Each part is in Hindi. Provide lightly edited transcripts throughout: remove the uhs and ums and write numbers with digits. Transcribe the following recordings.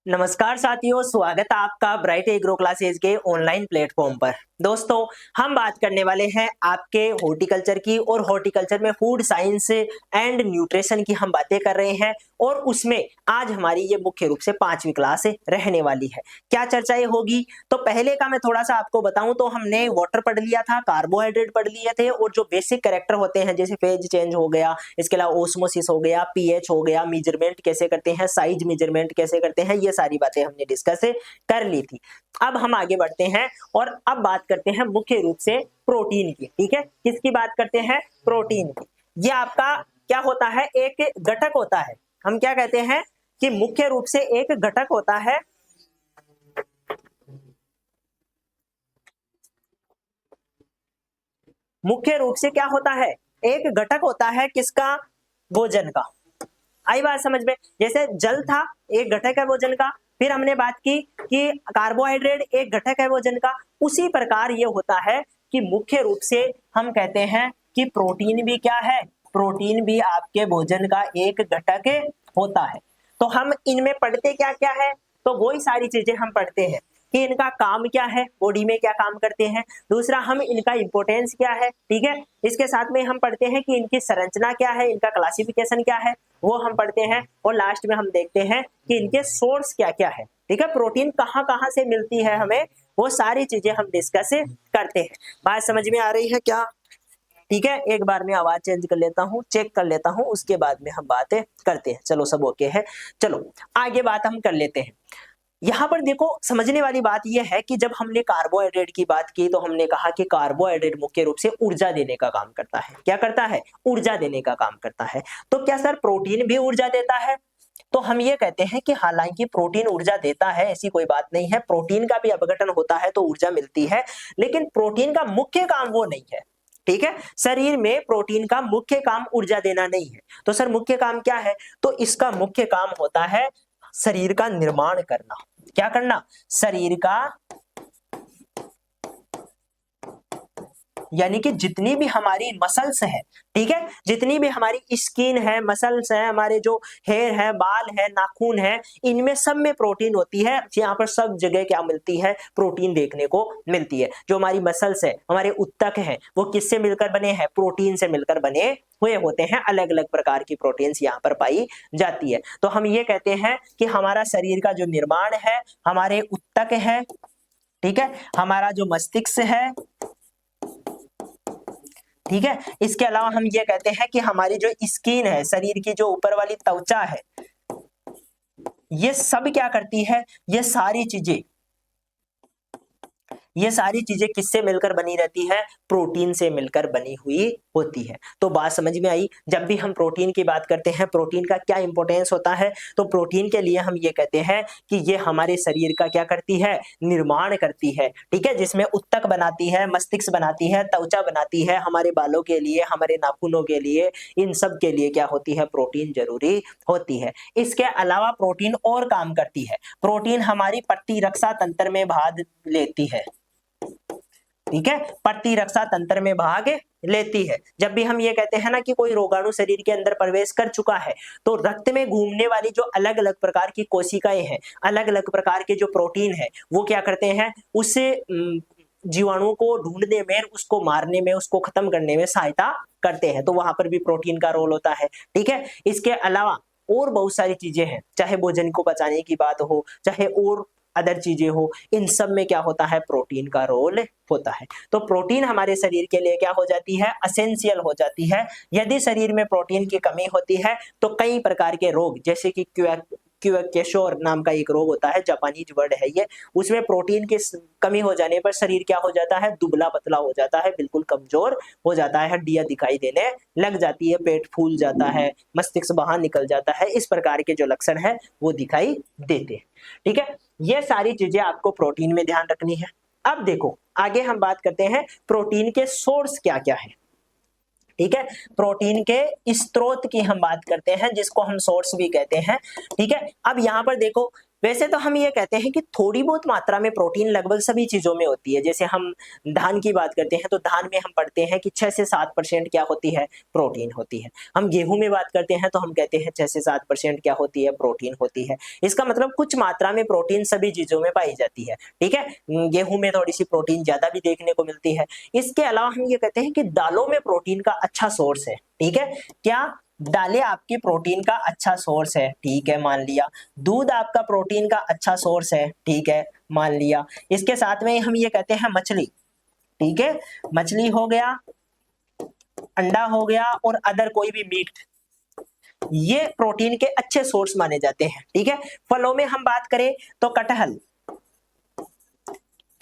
नमस्कार साथियों, स्वागत है आपका ब्राइट एग्रो क्लासेज के ऑनलाइन प्लेटफॉर्म पर। दोस्तों, हम बात करने वाले हैं आपके हॉर्टिकल्चर की और हॉर्टिकल्चर में फूड साइंस एंड न्यूट्रिशन की हम बातें कर रहे हैं और उसमें आज हमारी ये मुख्य रूप से 5वीं क्लास रहने वाली है। क्या चर्चाएं होगी? तो पहले का मैं थोड़ा सा आपको बताऊं तो हमने वाटर पढ़ लिया था, कार्बोहाइड्रेट पढ़ लिए थे और जो बेसिक कैरेक्टर होते हैं जैसे फेज चेंज हो गया, इसके अलावा ओस्मोसिस हो गया, पीएच हो गया, मेजरमेंट कैसे करते हैं, साइज मेजरमेंट कैसे करते हैं, ये सारी बातें हमने डिस्कस कर ली थी। अब हम आगे बढ़ते हैं और अब बात करते हैं मुख्य रूप से प्रोटीन की। ठीक है, किसकी बात करते हैं? प्रोटीन की। ये आपका क्या होता है? एक घटक होता है। हम क्या कहते हैं कि मुख्य रूप से एक घटक होता है, मुख्य रूप से क्या होता है? एक घटक होता है किसका? भोजन का। आई बात समझ में? जैसे जल था, एक घटक है भोजन का। फिर हमने बात की कि कार्बोहाइड्रेट एक घटक है भोजन का। उसी प्रकार ये होता है कि मुख्य रूप से हम कहते हैं कि प्रोटीन भी क्या है? प्रोटीन भी आपके भोजन का एक घटक होता है। तो हम इनमें पढ़ते क्या क्या है? तो वही सारी चीजें हम पढ़ते हैं कि इनका काम क्या है, बॉडी में क्या काम करते हैं। दूसरा, हम इनका इंपोर्टेंस क्या है। ठीक है, इसके साथ में हम पढ़ते हैं कि इनकी संरचना क्या है, इनका क्लासिफिकेशन क्या है, वो हम पढ़ते हैं। और लास्ट में हम देखते हैं कि इनके सोर्स क्या क्या है। ठीक है, प्रोटीन कहाँ कहाँ से मिलती है हमें, वो सारी चीजें हम डिस्कस करते हैं। बात समझ में आ रही है क्या? ठीक है, एक बार मैं आवाज चेंज कर लेता हूँ, चेक कर लेता हूँ, उसके बाद में हम बातें करते हैं। चलो, सब ओके है। चलो आगे बात हम कर लेते हैं। यहाँ पर देखो, समझने वाली बात यह है कि जब हमने कार्बोहाइड्रेट की बात की तो हमने कहा कि कार्बोहाइड्रेट मुख्य रूप से ऊर्जा देने का काम करता है। क्या करता है? ऊर्जा देने का काम करता है। तो क्या सर प्रोटीन भी ऊर्जा देता है? तो हम ये कहते हैं कि हालांकि प्रोटीन ऊर्जा देता है, ऐसी कोई बात नहीं है। प्रोटीन का भी अपघटन होता है तो ऊर्जा मिलती है, लेकिन प्रोटीन का मुख्य काम वो नहीं है। ठीक है, शरीर में प्रोटीन का मुख्य काम ऊर्जा देना नहीं है। तो सर मुख्य काम क्या है? तो इसका मुख्य काम होता है शरीर का निर्माण करना। क्या करना? शरीर का, यानी कि जितनी भी हमारी मसल्स है, ठीक है, जितनी भी हमारी स्किन है, मसल्स है, हमारे जो हेयर है, बाल है, नाखून है, इनमें सब में प्रोटीन होती है। यहाँ पर सब जगह क्या मिलती है? प्रोटीन देखने को मिलती है। जो हमारी मसल्स है, हमारे उत्तक हैं, वो किससे मिलकर बने हैं? प्रोटीन से मिलकर बने हुए होते हैं। अलग अलग प्रकार की प्रोटीन्स यहाँ पर पाई जाती है। तो हम ये कहते हैं कि हमारा शरीर का जो निर्माण है, हमारे उत्तक है, ठीक है, हमारा जो मस्तिष्क है, ठीक है, इसके अलावा हम ये कहते हैं कि हमारी जो स्किन है, शरीर की जो ऊपर वाली त्वचा है, ये सब क्या करती है? ये सारी चीजें किससे मिलकर बनी रहती है? प्रोटीन से मिलकर बनी हुई होती है। तो बात समझ में आई? जब भी हम प्रोटीन की बात करते हैं, प्रोटीन का क्या इंपॉर्टेंस होता है, तो प्रोटीन के लिए हम ये कहते हैं कि ये हमारे शरीर का क्या करती है? निर्माण करती है। ठीक है, जिसमें उत्तक बनाती है, मस्तिष्क बनाती है, त्वचा बनाती है। हमारे बालों के लिए, हमारे नाखूनों के लिए, इन सब के लिए क्या होती है? प्रोटीन जरूरी होती है। इसके अलावा प्रोटीन और काम करती है। प्रोटीन हमारी प्रतिरक्षा तंत्र में भाग लेती है। ठीक है, प्रतिरक्षा तंत्र में भाग लेती है। जब भी हम ये कहते हैं ना कि कोई रोगाणु शरीर के अंदर प्रवेश कर चुका है, तो रक्त में घूमने वाली जो अलग अलग प्रकार की कोशिकाएं हैं, अलग अलग प्रकार के जो प्रोटीन है, वो क्या करते हैं? उस जीवाणु को ढूंढने में, उसको मारने में, उसको खत्म करने में सहायता करते हैं। तो वहां पर भी प्रोटीन का रोल होता है। ठीक है, इसके अलावा और बहुत सारी चीजें हैं, चाहे भोजन को पचाने की बात हो, चाहे और अदर चीजें हो, इन सब में क्या होता है? प्रोटीन का रोल होता है। तो प्रोटीन हमारे शरीर के लिए क्या हो जाती है? एसेंशियल हो जाती है। यदि शरीर में प्रोटीन की कमी होती है तो कई प्रकार के रोग, जैसे कि क्वेशोर नाम का एक रोग होता है, जापानीज वर्ड है ये, उसमें प्रोटीन की कमी हो जाने पर शरीर क्या हो जाता है? दुबला पतला हो जाता है, बिल्कुल कमजोर हो जाता है, हड्डियां दिखाई देने लग जाती है, पेट फूल जाता है, मस्तिष्क बाहर निकल जाता है। इस प्रकार के जो लक्षण है वो दिखाई देते हैं। ठीक है, ये सारी चीजें आपको प्रोटीन में ध्यान रखनी है। अब देखो, आगे हम बात करते हैं प्रोटीन के सोर्स क्या क्या है। ठीक है, प्रोटीन के स्रोत की हम बात करते हैं, जिसको हम सोर्स भी कहते हैं। ठीक है, अब यहां पर देखो, वैसे तो हम ये कहते हैं कि थोड़ी बहुत मात्रा में प्रोटीन लगभग सभी चीजों में होती है। जैसे हम धान की बात करते हैं तो धान में हम पढ़ते हैं कि 6 से 7% क्या होती है, प्रोटीन होती है। हम गेहूं में बात करते हैं तो हम कहते हैं 6 से 7% क्या होती है, प्रोटीन होती है। इसका मतलब कुछ मात्रा में प्रोटीन सभी चीजों में पाई जाती है, ठीक है। गेहूं में थोड़ी सी प्रोटीन ज्यादा भी देखने को मिलती है। इसके अलावा हम ये कहते हैं कि दालों में प्रोटीन का अच्छा सोर्स है, ठीक है। क्या दालें आपकी प्रोटीन का अच्छा सोर्स है, ठीक है, मान लिया। दूध आपका प्रोटीन का अच्छा सोर्स है, ठीक है, मान लिया। इसके साथ में हम ये कहते हैं मछली, ठीक है, मछली हो गया, अंडा हो गया और अदर कोई भी मीट, ये प्रोटीन के अच्छे सोर्स माने जाते हैं, ठीक है। फलों में हम बात करें तो कटहल,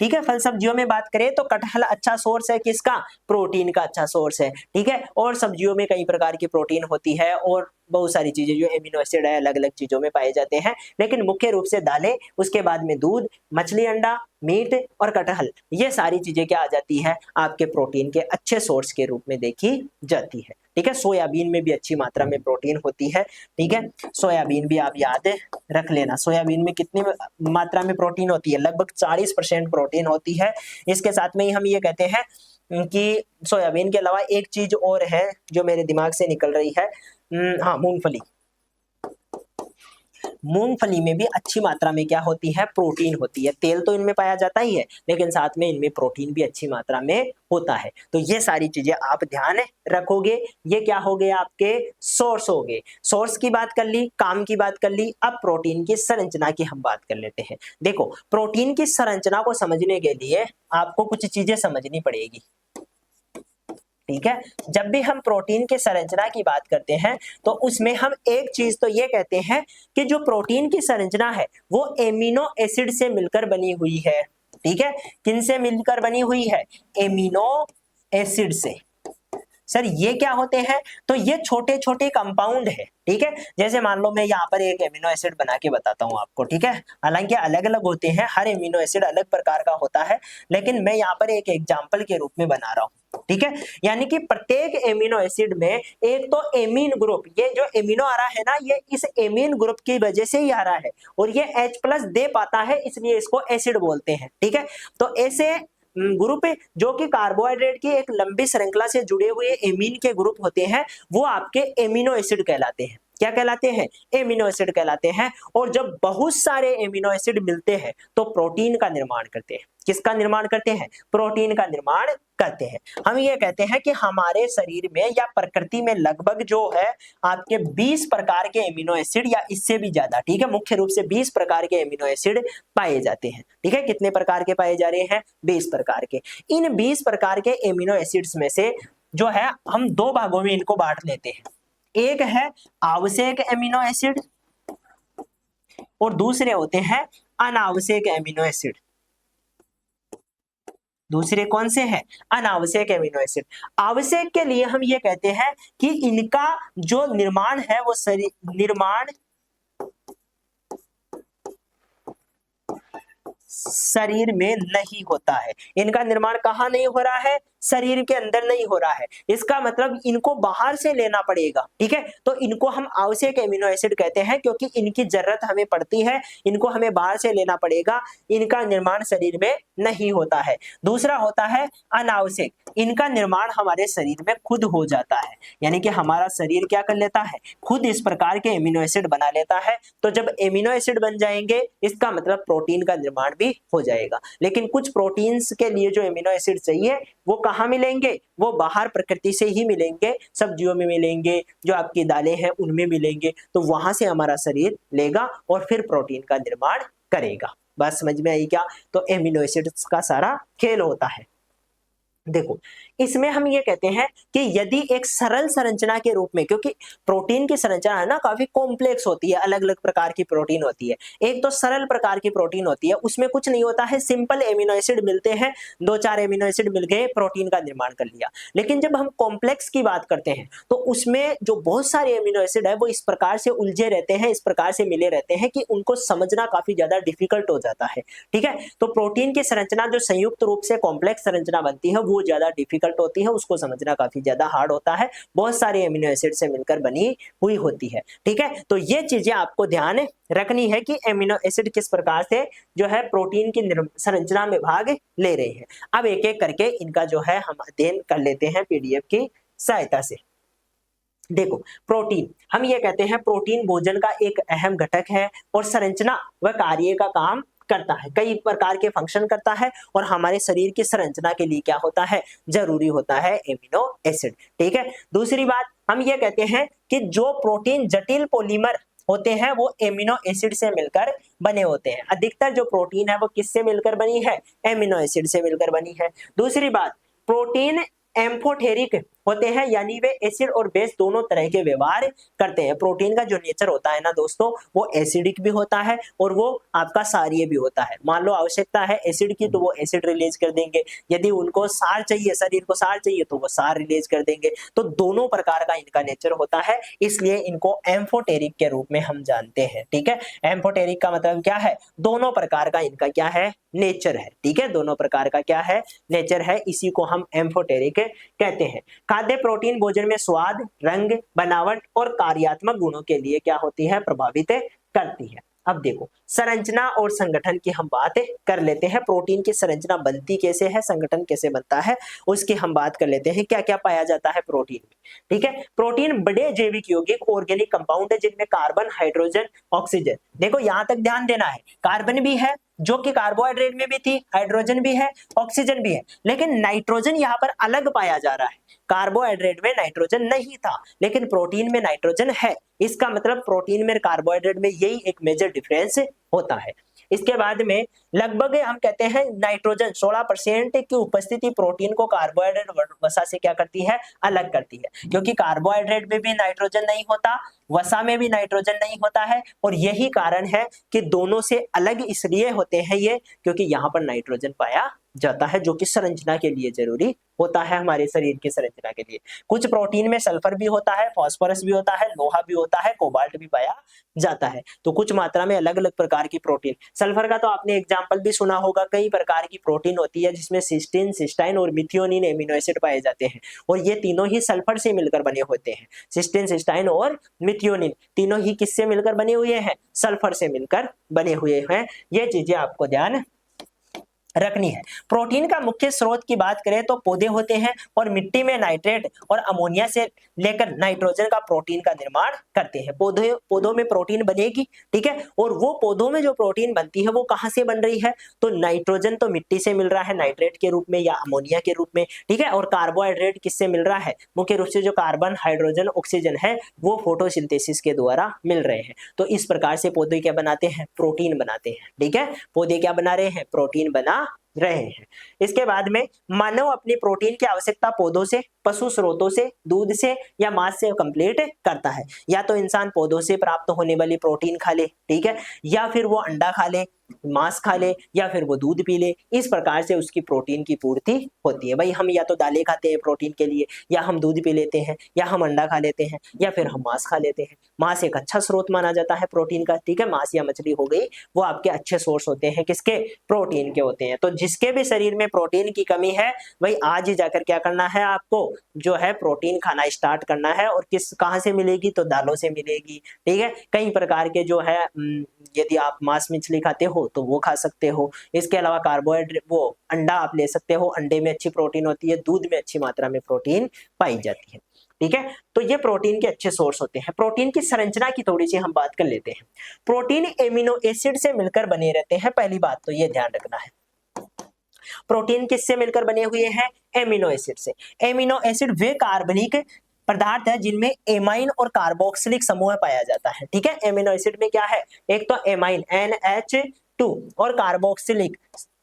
ठीक है, फल सब्जियों में बात करें तो कटहल अच्छा सोर्स है, किसका, प्रोटीन का अच्छा सोर्स है, ठीक है। और सब्जियों में कई प्रकार की प्रोटीन होती है और बहुत सारी चीजें जो एमिनो एसिड है अलग अलग चीजों में पाए जाते हैं, लेकिन मुख्य रूप से दालें, उसके बाद में दूध, मछली, अंडा, मीट और कटहल, ये सारी चीजें क्या आ जाती है, आपके प्रोटीन के अच्छे सोर्स के रूप में देखी जाती है, ठीक है। सोयाबीन में भी अच्छी मात्रा में प्रोटीन होती है, ठीक है। सोयाबीन भी आप याद रख लेना, सोयाबीन में कितनी मात्रा में प्रोटीन होती है, लगभग 40% प्रोटीन होती है। इसके साथ में ही हम ये कहते हैं कि सोयाबीन के अलावा एक चीज और है जो मेरे दिमाग से निकल रही है, हाँ, मूंगफली। मूंगफली में भी अच्छी मात्रा में क्या होती है, प्रोटीन होती है। तेल तो इनमें पाया जाता ही है, लेकिन साथ में इनमें प्रोटीन भी अच्छी मात्रा में होता है। तो ये सारी चीजें आप ध्यान रखोगे। ये क्या हो गए, आपके सोर्स हो गए। सोर्स की बात कर ली, काम की बात कर ली, अब प्रोटीन की संरचना की हम बात कर लेते हैं। देखो, प्रोटीन की संरचना को समझने के लिए आपको कुछ चीजें समझनी पड़ेगी, ठीक है। जब भी हम प्रोटीन की संरचना की बात करते हैं तो उसमें हम एक चीज तो ये कहते हैं कि जो प्रोटीन की संरचना है वो एमिनो एसिड से मिलकर बनी हुई है, ठीक है। किन से मिलकर बनी हुई है, एमिनो एसिड से। सर ये क्या होते हैं, तो ये छोटे छोटे कंपाउंड है, ठीक है। जैसे मान लो मैं यहाँ पर एक एमिनो एसिड बना के बताता हूँ आपको, ठीक है। हालांकि अलग अलग होते हैं, हर एमिनो एसिड अलग प्रकार का होता है, लेकिन मैं यहाँ पर एक एग्जांपल के रूप में बना रहा हूँ, ठीक है। यानी कि प्रत्येक एमिनो एसिड में एक तो एमीन ग्रुप, ये जो एमिनो आ रहा है ना, ये इस एमीन ग्रुप की वजह से ही आ रहा है और ये H+ दे पाता है, इसलिए इसको एसिड बोलते हैं, ठीक है। तो ऐसे ग्रुप जो कि कार्बोहाइड्रेट की एक लंबी श्रृंखला से जुड़े हुए एमीन के ग्रुप होते हैं, वो आपके एमिनो एसिड कहलाते हैं। क्या कहलाते हैं, एमिनो एसिड कहलाते हैं। और जब बहुत सारे एमिनो एसिड मिलते हैं तो प्रोटीन का निर्माण करते हैं। किसका निर्माण करते हैं, प्रोटीन का निर्माण करते हैं। हम ये कहते हैं कि हमारे शरीर में या प्रकृति में लगभग जो है आपके 20 प्रकार के एमिनो एसिड या इससे भी ज्यादा, ठीक है, मुख्य रूप से 20 प्रकार के एमिनो एसिड पाए जाते हैं, ठीक है। कितने प्रकार के पाए जा रहे हैं, 20 प्रकार के। इन 20 प्रकार के एमिनो एसिड्स में से जो है हम दो भागों में इनको बांट लेते हैं। एक है आवश्यक एमिनो एसिड और दूसरे होते हैं अनावश्यक एमिनो एसिड। दूसरे कौन से हैं, अनावश्यक एमिनो एसिड। आवश्यक के लिए हम ये कहते हैं कि इनका जो निर्माण है वो शरीर में नहीं होता है। इनका निर्माण कहाँ नहीं हो रहा है, शरीर के अंदर नहीं हो रहा है। इसका मतलब इनको बाहर से लेना पड़ेगा, ठीक है। तो इनको हम आवश्यक एमिनो एसिड कहते हैं क्योंकि इनकी जरूरत हमें पड़ती है, इनको हमें बाहर से लेना पड़ेगा, इनका निर्माण शरीर में नहीं होता है। दूसरा होता है अनावश्यक, इनका निर्माण हमारे शरीर में खुद हो जाता है, यानी कि हमारा शरीर क्या कर लेता है, खुद इस प्रकार के एमिनो एसिड बना लेता है। तो जब एमिनो एसिड बन जाएंगे इसका मतलब प्रोटीन का निर्माण भी हो जाएगा। लेकिन कुछ प्रोटीन्स के लिए जो एमिनो एसिड चाहिए वो कहाँ मिलेंगे, वो बाहर प्रकृति से ही मिलेंगे, सब्जियों में मिलेंगे, जो आपकी दालें हैं उनमें मिलेंगे, तो वहां से हमारा शरीर लेगा और फिर प्रोटीन का निर्माण करेगा। बात समझ में आई क्या, तो एमिनो एसिड्स का सारा खेल होता है। देखो, इसमें हम ये कहते हैं कि यदि एक सरल संरचना के रूप में, क्योंकि प्रोटीन की संरचना है ना काफी कॉम्प्लेक्स होती है, अलग अलग प्रकार की प्रोटीन होती है। एक तो सरल प्रकार की प्रोटीन होती है, उसमें कुछ नहीं होता है, सिंपल एमिनो एसिड मिलते हैं, 2-4 एमिनो एसिड मिल गए, प्रोटीन का निर्माण कर लिया। लेकिन जब हम कॉम्प्लेक्स की बात करते हैं तो उसमें जो बहुत सारे एमिनो एसिड है वो इस प्रकार से उलझे रहते हैं, इस प्रकार से मिले रहते हैं कि उनको समझना काफी ज्यादा डिफिकल्ट हो जाता है, ठीक है। तो प्रोटीन की संरचना जो संयुक्त रूप से कॉम्प्लेक्स संरचना बनती है वो ज्यादा डिफिकल्ट होती है, उसको समझना काफी ज्यादा हार्ड होता है, बहुत सारे एमिनो एसिड से मिलकर बनी हुई होती है। ठीक है, तो ये चीजें आपको ध्यान रखनी है कि एमिनो एसिड किस प्रकार से जो है प्रोटीन की संरचना में भाग ले रहे हैं। अब एक एक करके इनका जो है हम अध्ययन कर लेते हैं पीडीएफ की सहायता से। देखो, प्रोटीन, हम ये कहते हैं प्रोटीन भोजन का एक अहम घटक है और संरचना व कार्य का काम करता है, कई प्रकार के फंक्शन करता है और हमारे शरीर की संरचना के लिए क्या होता है, जरूरी होता है एमिनो एसिड। ठीक है, दूसरी बात हम ये कहते हैं कि जो प्रोटीन जटिल पॉलीमर होते हैं वो एमिनो एसिड से मिलकर बने होते हैं। अधिकतर जो प्रोटीन है वो किससे मिलकर बनी है, एमिनो एसिड से मिलकर बनी है। दूसरी बात, प्रोटीन एम्फोटेरिक होते हैं, यानी वे एसिड और बेस दोनों तरह के व्यवहार करते हैं। प्रोटीन का जो नेचर होता है ना दोस्तों, वो एसिडिक भी होता है और वो आपका सारीय भी होता है। मान लो आवश्यकता है एसिड की तो वो एसिड रिलीज कर देंगे, यदि उनको सार चाहिए, शरीर को सार चाहिए तो वो सार रिलीज कर देंगे। तो दोनों प्रकार का इनका नेचर होता है, इसलिए इनको एम्फोटेरिक के रूप में हम जानते हैं। ठीक है, एम्फोटेरिक का मतलब क्या है, दोनों प्रकार का इनका क्या है, नेचर है। ठीक है, दोनों प्रकार का क्या है, नेचर है, इसी को हम एम्फोटेरिक कहते हैं। खाद्य प्रोटीन भोजन में स्वाद, रंग, बनावट और कार्यात्मक गुणों के लिए क्या होती है, प्रभावित करती है। अब देखो, संरचना और संगठन की हम बात कर लेते हैं। प्रोटीन की संरचना बनती कैसे है, संगठन कैसे बनता है, उसकी हम बात कर लेते हैं। क्या क्या पाया जाता है प्रोटीन में। ठीक है, प्रोटीन बड़े जैविक यौगिक ऑर्गेनिक कंपाउंड है जिनमें कार्बन, हाइड्रोजन, ऑक्सीजन, देखो यहां तक ध्यान देना है, कार्बन भी है जो कि कार्बोहाइड्रेट में भी थी, हाइड्रोजन भी है, ऑक्सीजन भी है, लेकिन नाइट्रोजन यहाँ पर अलग पाया जा रहा है। कार्बोहाइड्रेट में नाइट्रोजन नहीं था लेकिन प्रोटीन में नाइट्रोजन है। इसका मतलब प्रोटीन में कार्बोहाइड्रेट में यही एक मेजर डिफरेंस होता है। इसके बाद में लगभग हम कहते हैं नाइट्रोजन 16% की उपस्थिति प्रोटीन को कार्बोहाइड्रेट वसा से क्या करती है, अलग करती है, क्योंकि कार्बोहाइड्रेट में भी नाइट्रोजन नहीं होता, वसा में भी नाइट्रोजन नहीं होता है, और यही कारण है कि दोनों से अलग इसलिए होते हैं ये, क्योंकि यहाँ पर नाइट्रोजन पाया जाता है जो कि संरचना के लिए जरूरी होता है, हमारे शरीर की संरचना के लिए। कुछ प्रोटीन में सल्फर भी होता है, फास्फोरस भी होता है, लोहा भी होता है, कोबाल्ट भी पाया जाता है। तो कुछ मात्रा में अलग अलग प्रकार की प्रोटीन, सल्फर का तो आपने एग्जांपल भी सुना होगा, कई प्रकार की प्रोटीन होती है जिसमें सिस्टीन, सिस्टाइन और मिथियोनिन एमिनो एसिड पाए जाते हैं और ये तीनों ही सल्फर से मिलकर बने होते हैं। सिस्टीन, सिस्टाइन और मिथियोनिन तीनों ही किससे मिलकर बने हुए हैं, सल्फर से मिलकर बने हुए हैं। ये चीजें आपको ध्यान रखनी है। प्रोटीन का मुख्य स्रोत की बात करें तो पौधे होते हैं और मिट्टी में नाइट्रेट और अमोनिया से लेकर नाइट्रोजन का प्रोटीन का निर्माण करते हैं। पौधों में प्रोटीन बनेगी, ठीक है, और वो पौधों में जो प्रोटीन बनती है वो कहां से बन रही है, तो नाइट्रोजन तो मिट्टी से मिल रहा है नाइट्रेट के रूप में या अमोनिया के रूप में, ठीक है, और कार्बोहाइड्रेट किससे मिल रहा है, मुख्य रूप से जो कार्बन, हाइड्रोजन, ऑक्सीजन है वो फोटोसिंथेसिस के द्वारा मिल रहे हैं। तो इस प्रकार से पौधे क्या बनाते हैं, प्रोटीन बनाते हैं। ठीक है, पौधे क्या बना रहे हैं, प्रोटीन बना रहे हैं। इसके बाद में मानव अपनी प्रोटीन की आवश्यकता पौधों से, पशु स्रोतों से, दूध से या मांस से कंप्लीट करता है। या तो इंसान पौधों से प्राप्त होने वाली प्रोटीन खा ले, ठीक है, या फिर वो अंडा खा ले, मांस खा ले, या फिर वो दूध पी ले। इस प्रकार से उसकी प्रोटीन की पूर्ति होती है। भाई हम या तो दालें खाते हैं प्रोटीन के लिए, या हम दूध पी लेते हैं, या हम अंडा खा लेते हैं, या फिर हम मांस खा लेते हैं। मांस एक अच्छा स्रोत माना जाता है प्रोटीन का, ठीक है, मांस या मछली हो गई, वो आपके अच्छे सोर्स होते हैं, किसके, प्रोटीन के होते हैं। तो जिसके भी शरीर में प्रोटीन की कमी है भाई आज ही जाकर क्या करना है, आपको जो है प्रोटीन खाना स्टार्ट करना है। और कहां से मिलेगी, तो दालों से मिलेगी, ठीक है। कई प्रकार के जो है यदि आप मांस मछली खाते हो तो वो खा सकते हो। इसके अलावा कार्बोहाइड्रेट, वो अंडा आप ले सकते हो, अंडे में अच्छी प्रोटीन होती है, दूध में अच्छी मात्रा में प्रोटीन पाई जाती है, ठीक है। तो ये प्रोटीन के अच्छे सोर्स होते हैं। प्रोटीन की संरचना की थोड़ी सी हम बात कर लेते हैं। प्रोटीन एमिनो एसिड से मिलकर बने रहते हैं, पहली बात तो ये ध्यान रखना है। प्रोटीन किससे मिलकर बने हुए हैं, एमिनो एसिड से। एमिनो एसिड वे कार्बनिक पदार्थ है जिनमें एमाइन और कार्बोक्सिलिक समूह पाया जाता है, ठीक है। एमिनो एसिड में क्या है, एक तो एमाइन NH2 और कार्बोक्सिलिक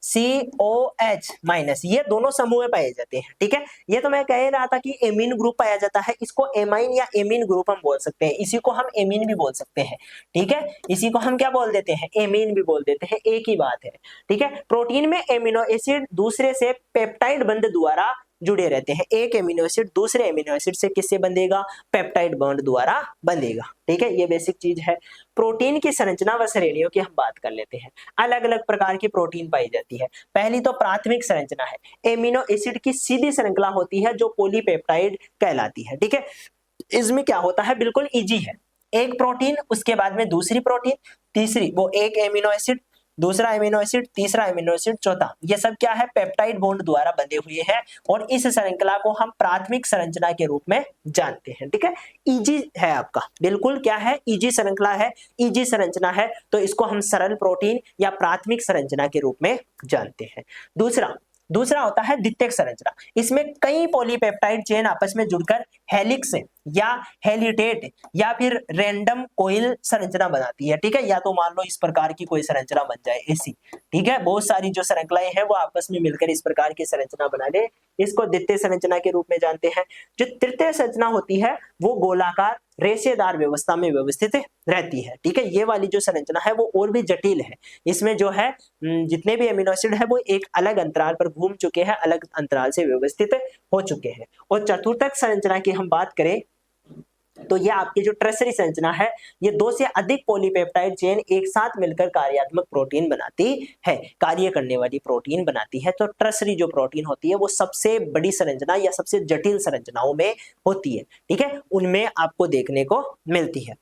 COH माइनस, ये दोनों समूह पाए जाते हैं, ठीक है। ये तो मैं कह रहा था कि एमीन ग्रुप पाया जाता है, इसको एमाइन या एमीन ग्रुप हम बोल सकते हैं, इसी को हम एमीन भी बोल सकते हैं, ठीक है। इसी को हम क्या बोल देते हैं, एमीन भी बोल देते हैं, एक ही बात है, ठीक है। प्रोटीन में एमिनो एसिड दूसरे से पेप्टाइड बंध द्वारा जुड़े रहते हैं। एक एमिनो एसिड दूसरे एमिनो एसिड से किससे बंधेगा? पेप्टाइड बॉन्ड द्वारा बंधेगा। ठीक है, ये बेसिक चीज है। प्रोटीन की संरचना व श्रेणियों की हम बात कर लेते हैं। अलग अलग प्रकार की प्रोटीन पाई जाती है। पहली तो प्राथमिक संरचना है। एमिनो एसिड की सीधी श्रृंखला होती है जो पॉलीपेप्टाइड कहलाती है। ठीक है, इसमें क्या होता है? बिल्कुल इजी है। एक प्रोटीन, उसके बाद में दूसरी प्रोटीन, तीसरी वो एक एमिनो एसिड, दूसरा एमिनो एसिड, तीसरा एमिनो एसिड, चौथा, ये सब क्या है? पेप्टाइड बॉन्ड द्वारा बंधे हुए हैं और इस श्रृंखला को हम प्राथमिक संरचना के रूप में जानते हैं। ठीक है, इजी है आपका, बिल्कुल क्या है? इजी श्रृंखला है, इजी संरचना है, तो इसको हम सरल प्रोटीन या प्राथमिक संरचना के रूप में जानते हैं। दूसरा होता है द्वितीयक संरचना। इसमें कई पॉलीपेप्टाइड चेन आपस में जुड़कर हेलिक्स या हेलिटेट या फिर रैंडम कॉइल संरचना बनाती है। ठीक है, या तो मान लो इस प्रकार की कोई संरचना बन जाए ऐसी। ठीक है, बहुत सारी जो श्रृंखलाएं हैं वो आपस में मिलकर इस प्रकार की संरचना बना ले, इसको द्वितीय संरचना के रूप में जानते हैं। जो तृतीय संरचना होती है वो गोलाकार रेशेदार व्यवस्था में व्यवस्थित रहती है। ठीक है, ये वाली जो संरचना है वो और भी जटिल है। इसमें जो है जितने भी एमिनो एसिड है वो एक अलग अंतराल पर घूम चुके हैं, अलग अंतराल से व्यवस्थित हो चुके हैं। और चतुर्थक संरचना की हम बात करें तो ये आपकी जो ट्रसरी संरचना है, ये दो से अधिक पॉलीपेप्टाइड चेन एक साथ मिलकर कार्यात्मक प्रोटीन बनाती है, कार्य करने वाली प्रोटीन बनाती है। तो ट्रसरी जो प्रोटीन होती है वो सबसे बड़ी संरचना या सबसे जटिल संरचनाओं में होती है। ठीक है, उनमें आपको देखने को मिलती है।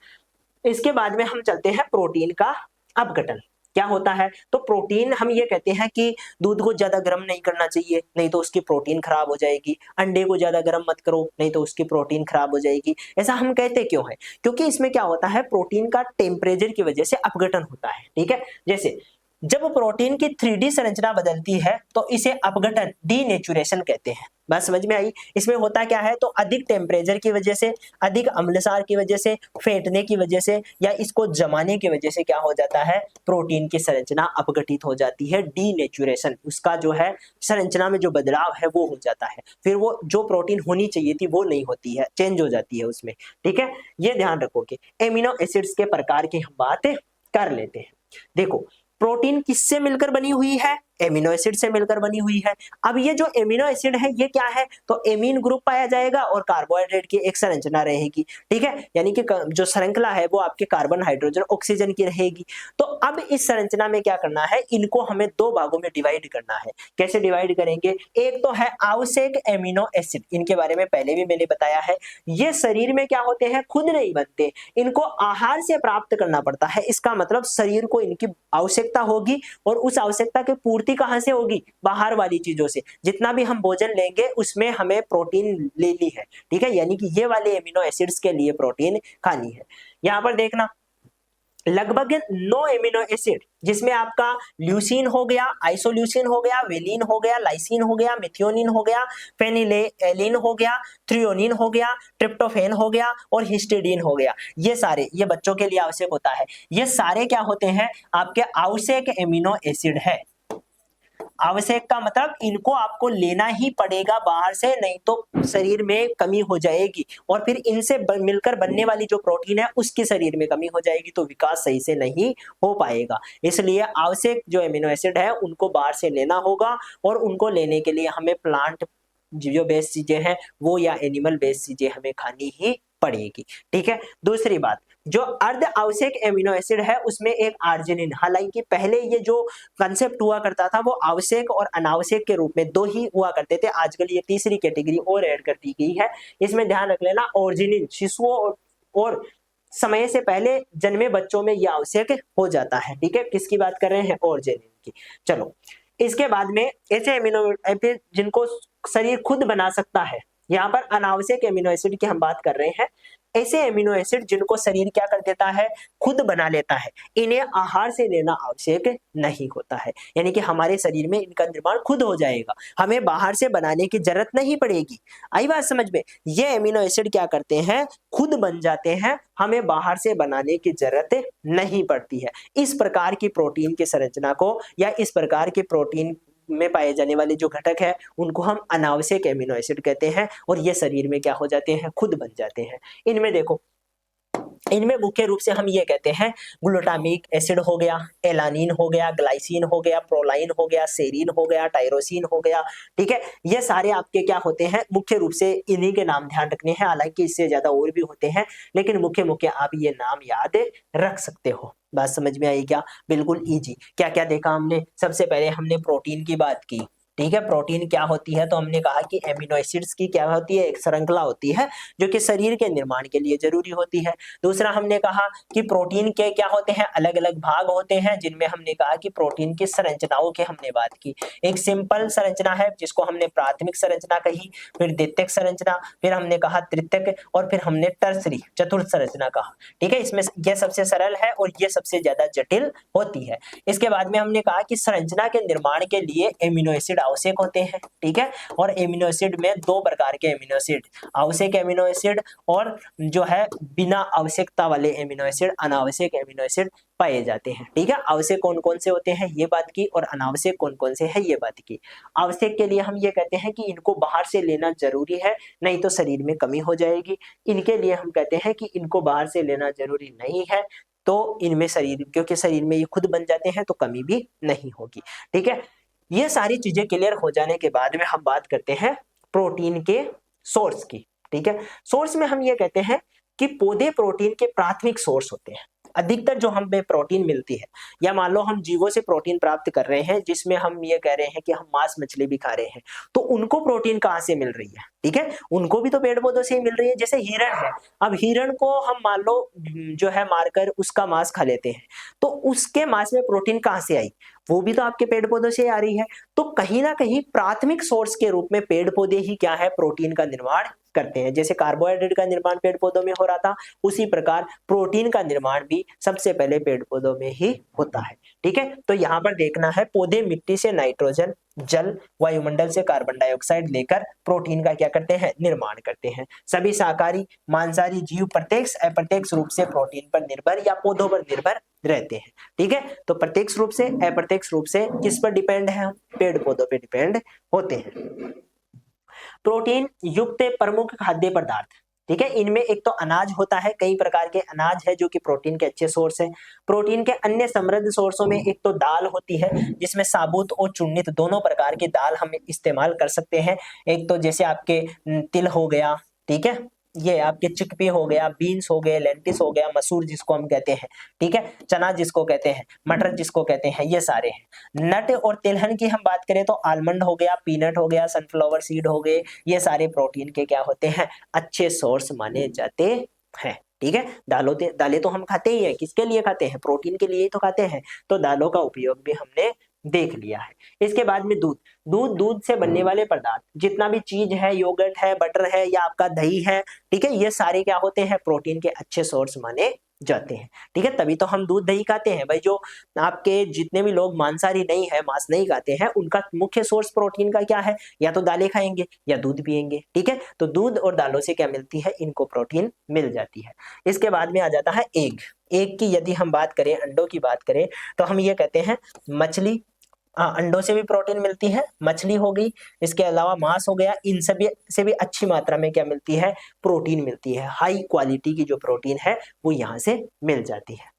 इसके बाद में हम चलते हैं प्रोटीन का अपघटन। क्या होता है? तो प्रोटीन, हम ये कहते हैं कि दूध को ज्यादा गर्म नहीं करना चाहिए, नहीं तो उसकी प्रोटीन खराब हो जाएगी। अंडे को ज्यादा गर्म मत करो, नहीं तो उसकी प्रोटीन खराब हो जाएगी। ऐसा हम कहते क्यों है? क्योंकि इसमें क्या होता है? प्रोटीन का टेम्परेचर की वजह से अपघटन होता है। ठीक है, जैसे जब प्रोटीन की 3D संरचना बदलती है तो इसे अपघटन, डीनेचुरेशन कहते हैं। बात समझ में आई? इसमें होता क्या है? तो अधिक टेम्परेचर की वजह से, अधिक अम्लसार की वजह से, फेंटने की वजह से या इसको जमाने की वजह से क्या हो जाता है? प्रोटीन की संरचना अपघटित हो जाती है, डीनेचुरेशन, उसका जो है संरचना में जो बदलाव है वो हो जाता है। फिर वो जो प्रोटीन होनी चाहिए थी वो नहीं होती है, चेंज हो जाती है उसमें। ठीक है, ये ध्यान रखोगे। एमिनो एसिड्स के प्रकार की हम बात कर लेते हैं। देखो, प्रोटीन किससे मिलकर बनी हुई है? एमिनो एसिड से मिलकर बनी हुई है। अब ये जो एमिनो एसिड है ये क्या है? तो एमीन ग्रुप पाया जाएगा और कार्बोहाइड्रेट की एक संरचना रहेगी। ठीक है, यानी कि जो श्रृंखला है वो आपके कार्बन, हाइड्रोजन, ऑक्सीजन की रहेगी। तो अब इस संरचना में क्या करना है? इनको हमें दो भागों में डिवाइड करना है। कैसे डिवाइड करेंगे? एक तो है आवश्यक एमिनो एसिड, इनके बारे में पहले भी मैंने बताया है। ये शरीर में क्या होते हैं? खुद नहीं बनते, इनको आहार से प्राप्त करना पड़ता है। इसका मतलब शरीर को इनकी आवश्यकता होगी और उस आवश्यकता की पूर्ति कहां से होगी? बाहर वाली चीजों से। जितना भी हम भोजन लेंगे उसमें हमें प्रोटीन लेनी है। ठीक है, यानी कि ये वाले एमिनो एसिड्स के लिए प्रोटीन खानी है। यहां पर देखना, लगभग 9 एमिनो एसिड, जिसमें आपका ल्यूसीन हो गया, आइसोल्यूसीन हो गया, वेलिन हो गया, लाइसिन हो गया, मिथियोनिन हो गया, फेनिलएलिन हो गया, थ्रियोनिन हो गया, ट्रिप्टोफेन हो गया और हिस्टिडीन हो गया। ये सारे, ये बच्चों के लिए आवश्यक होता है। ये सारे क्या होते हैं? आपके आवश्यक एमिनो एसिड है। आवश्यक का मतलब इनको आपको लेना ही पड़ेगा बाहर से, नहीं तो शरीर में कमी हो जाएगी और फिर इनसे मिलकर बनने वाली जो प्रोटीन है उसकी शरीर में कमी हो जाएगी, तो विकास सही से नहीं हो पाएगा। इसलिए आवश्यक जो एमिनो एसिड है उनको बाहर से लेना होगा और उनको लेने के लिए हमें प्लांट जो बेस्ड चीजें हैं वो या एनिमल बेस्ड चीजें हमें खानी ही पड़ेगी। ठीक है, दूसरी बात, जो अर्ध आवश्यक एमिनो एसिड है उसमें एक आर्जिनिन, हालांकि पहले ये जो कंसेप्ट हुआ करता था वो आवश्यक और अनावश्यक के रूप में दो ही हुआ करते थे, आजकल ये तीसरी कैटेगरी और ऐड कर दी गई है। इसमें ध्यान रख लेना, ऑर्जिनिन शिशुओं और समय से पहले जन्मे बच्चों में यह आवश्यक हो जाता है। ठीक है, किसकी बात कर रहे हैं? ऑर्जिनिन की। चलो, इसके बाद में ऐसे एमिनो एसिड जिनको शरीर खुद बना सकता है, यहाँ पर अनावश्यक एमिनो एसिड की हम बात कर रहे हैं। ऐसे एमिनो एसिड जिनको शरीर क्या कर देता है? खुद बना लेता है, इन्हें आहार से लेना आवश्यक नहीं होता है, यानी कि हमारे शरीर में इनका निर्माण खुद हो जाएगा, हमें बाहर से बनाने की जरूरत नहीं पड़ेगी। आई बात समझ में? ये एमिनो एसिड क्या करते हैं? खुद बन जाते हैं, हमें बाहर से बनाने की जरूरत नहीं पड़ती है। इस प्रकार की प्रोटीन की संरचना को या इस प्रकार के प्रोटीन में पाए जाने वाले जो घटक है उनको हम अनावश्यक एमिनो एसिड कहते हैं और ये शरीर में क्या हो जाते हैं? खुद बन जाते हैं। इनमें देखो, इनमें मुख्य रूप से हम ये कहते हैं ग्लूटामिक एसिड हो गया, एलानिन हो गया, ग्लाइसिन हो गया, प्रोलाइन हो गया, सेरीन हो गया, टायरोसिन हो गया। ठीक है, ये सारे आपके क्या होते हैं, मुख्य रूप से इन्हीं के नाम ध्यान रखने हैं, हालांकि इससे ज्यादा और भी होते हैं, लेकिन मुख्य मुख्य आप ये नाम याद रख सकते हो। बात समझ में आई क्या? बिल्कुल इजी। क्या क्या देखा हमने? सबसे पहले हमने प्रोटीन की बात की। ठीक है, प्रोटीन क्या होती है? तो हमने कहा कि एमिनो एसिड्स की क्या होती है, एक श्रृंखला होती है जो कि शरीर के निर्माण के लिए जरूरी होती है। दूसरा हमने कहा कि प्रोटीन के क्या होते हैं, अलग अलग भाग होते हैं, जिनमें हमने कहा कि प्रोटीन की संरचनाओं की हमने बात की। एक सिंपल संरचना है जिसको हमने प्राथमिक संरचना कही, फिर द्वितीयक संरचना, फिर हमने कहा तृतीयक, और फिर हमने टर्सरी चतुर्थ संरचना कहा। ठीक है, इसमें यह सबसे सरल है और यह सबसे ज्यादा जटिल होती है। इसके बाद में हमने कहा कि संरचना के निर्माण के लिए एमिनो एसिड आवश्यक होते हैं। ठीक है, और एमिनो एसिड में दो प्रकार के एमिनो एसिड, आवश्यक एमिनो एसिड और जो है बिना आवश्यकता वाले एमिनो एसिड, अनावश्यक एमिनो एसिड पाए जाते हैं। ठीक है, आवश्यक कौन कौन से होते हैं ये बात की, और अनावश्यक कौन कौन से है ये बात की। आवश्यक के लिए हम ये कहते हैं कि इनको बाहर से लेना जरूरी है, नहीं तो शरीर में कमी हो जाएगी। इनके लिए हम कहते हैं कि इनको बाहर से लेना जरूरी नहीं है, तो इनमें शरीर, क्योंकि शरीर में ये खुद बन जाते हैं तो कमी भी नहीं होगी। ठीक है, ये सारी चीजें क्लियर हो जाने के बाद में हम बात करते हैं प्रोटीन के सोर्स की। ठीक है, सोर्स में हम ये कहते हैं कि पौधे प्रोटीन के प्राथमिक सोर्स होते हैं। अधिकतर जो हमें प्रोटीन मिलती है, या मान लो हम जीवों से प्रोटीन प्राप्त कर रहे हैं, जिसमें हम ये कह रहे हैं कि हम मांस मछली भी खा रहे हैं, तो उनको प्रोटीन कहाँ से मिल रही है? ठीक है, उनको भी तो पेड़ पौधों से ही मिल रही है। जैसे हिरण है, अब हिरण को हम मान लो जो है मारकर उसका मांस खा लेते हैं, तो उसके मांस में प्रोटीन कहाँ से आई? वो भी तो आपके पेड़ पौधों से आ रही है। तो कहीं ना कहीं प्राथमिक सोर्स के रूप में पेड़ पौधे ही क्या है, प्रोटीन का निर्माण करते हैं। जैसे कार्बोहाइड्रेट का निर्माण पेड़ पौधों में हो रहा था, उसी प्रकार प्रोटीन का निर्माण भी सबसे पहले पेड़ पौधों में ही होता है। ठीक है, तो यहाँ पर देखना है, पौधे मिट्टी से नाइट्रोजन, जल, वायुमंडल से कार्बन डाइऑक्साइड लेकर प्रोटीन का क्या करते हैं, निर्माण करते हैं। सभी शाकाहारी मांसाहारी जीव प्रत्यक्ष अप्रत्यक्ष रूप से प्रोटीन पर निर्भर या पौधों पर निर्भर रहते हैं। ठीक है, तो प्रत्यक्ष रूप से अप्रत्यक्ष रूप से किस पर डिपेंड है? हम पेड़ पौधों पर डिपेंड होते हैं। प्रोटीन युक्त प्रमुख खाद्य पदार्थ। ठीक है, इनमें एक तो अनाज होता है, कई प्रकार के अनाज है जो कि प्रोटीन के अच्छे सोर्स है। प्रोटीन के अन्य समृद्ध सोर्सों में एक तो दाल होती है, जिसमें साबुत और चुन्नित दोनों प्रकार की दाल हम इस्तेमाल कर सकते हैं। एक तो जैसे आपके तिल हो गया, ठीक है, ये आपके चिकपी हो गया, बीन्स हो गए, लेंटिस हो गया, मसूर जिसको हम कहते हैं, ठीक है, चना जिसको कहते हैं, मटर जिसको कहते हैं, ये सारे हैं। नट और तिलहन की हम बात करें तो आलमंड हो गया, पीनट हो गया, सनफ्लावर सीड हो गए, ये सारे प्रोटीन के क्या होते हैं, अच्छे सोर्स माने जाते हैं। ठीक है, दालें तो हम खाते ही हैं, किसके लिए खाते हैं? प्रोटीन के लिए ही तो खाते हैं, तो दालों का उपयोग भी हमने देख लिया है। इसके बाद में दूध से बनने वाले पदार्थ, जितना भी चीज है, योगर्ट है, बटर है, या आपका दही है, ठीक है, ये सारे क्या होते हैं, प्रोटीन के अच्छे सोर्स माने जाते हैं। ठीक है, तभी तो हम दूध दही खाते हैं भाई। जो आपके जितने भी लोग मांसाहारी नहीं है, मांस नहीं खाते हैं, उनका मुख्य सोर्स प्रोटीन का क्या है? या तो दालें खाएंगे या दूध पिएंगे। ठीक है, तो दूध और दालों से क्या मिलती है? इनको प्रोटीन मिल जाती है। इसके बाद में आ जाता है एग की यदि हम बात करें, अंडों की बात करें, तो हम ये कहते हैं मछली, अंडों से भी प्रोटीन मिलती है, मछली हो गई, इसके अलावा मांस हो गया, इन सभी से भी अच्छी मात्रा में क्या मिलती है? प्रोटीन मिलती है। हाई क्वालिटी की जो प्रोटीन है वो यहाँ से मिल जाती है।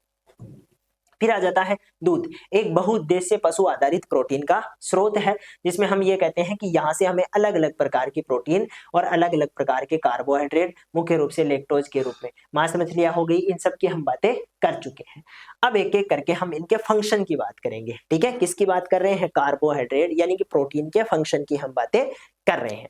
फिर आ जाता है दूध, एक बहुउद्देश्य पशु आधारित प्रोटीन का स्रोत है, जिसमें हम ये कहते हैं कि यहाँ से हमें अलग अलग प्रकार की प्रोटीन और अलग अलग प्रकार के कार्बोहाइड्रेट, मुख्य रूप से लैक्टोज के रूप में, मांस मछलियां हो गई, इन सब की हम बातें कर चुके हैं। अब एक एक करके हम इनके फंक्शन की बात करेंगे। ठीक है, किसकी बात कर रहे हैं? कार्बोहाइड्रेट यानी कि प्रोटीन के फंक्शन की हम बातें कर रहे हैं।